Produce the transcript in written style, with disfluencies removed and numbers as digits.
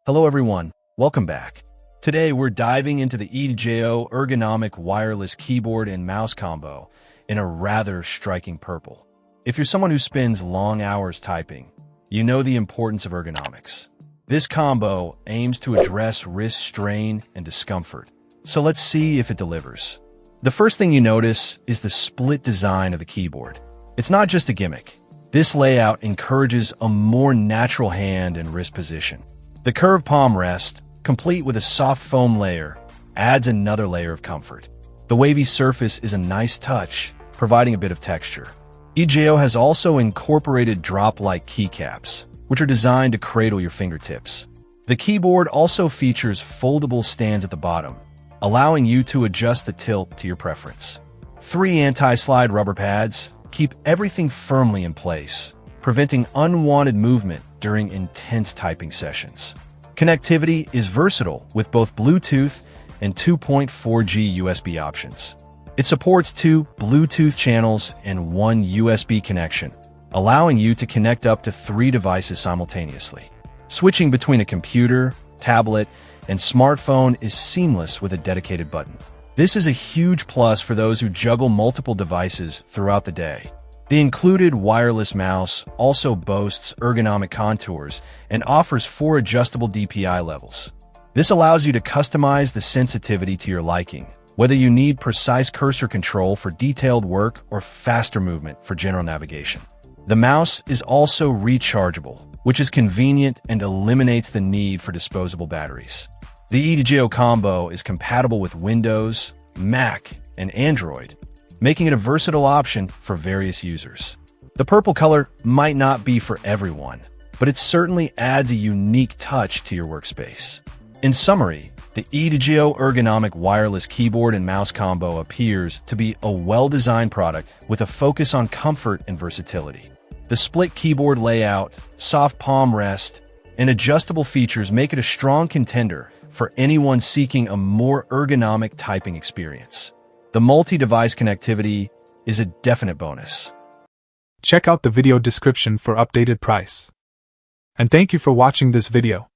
Hello everyone, welcome back. Today we're diving into the EDJO Ergonomic wireless keyboard and mouse combo in a rather striking purple. If you're someone who spends long hours typing, you know the importance of ergonomics. This combo aims to address wrist strain and discomfort, so let's see if it delivers. The first thing you notice is the split design of the keyboard. It's not just a gimmick. This layout encourages a more natural hand and wrist position. The curved palm rest, complete with a soft foam layer, adds another layer of comfort. The wavy surface is a nice touch, providing a bit of texture. EDJO has also incorporated drop-like keycaps, which are designed to cradle your fingertips. The keyboard also features foldable stands at the bottom, allowing you to adjust the tilt to your preference. 3 anti-slide rubber pads keep everything firmly in place, preventing unwanted movement during intense typing sessions. Connectivity is versatile with both Bluetooth and 2.4G USB options. It supports 2 Bluetooth channels and 1 USB connection, allowing you to connect up to 3 devices simultaneously. Switching between a computer, tablet, and smartphone is seamless with a dedicated button. This is a huge plus for those who juggle multiple devices throughout the day. The included wireless mouse also boasts ergonomic contours and offers 4 adjustable DPI levels. This allows you to customize the sensitivity to your liking, whether you need precise cursor control for detailed work or faster movement for general navigation. The mouse is also rechargeable, which is convenient and eliminates the need for disposable batteries. The EDJO combo is compatible with Windows, Mac, and Android, making it a versatile option for various users. The purple color might not be for everyone, but it certainly adds a unique touch to your workspace. In summary, the EDJO Ergonomic wireless keyboard and mouse combo appears to be a well-designed product with a focus on comfort and versatility. The split keyboard layout, soft palm rest, and adjustable features make it a strong contender for anyone seeking a more ergonomic typing experience. The multi-device connectivity is a definite bonus. Check out the video description for updated price. And thank you for watching this video.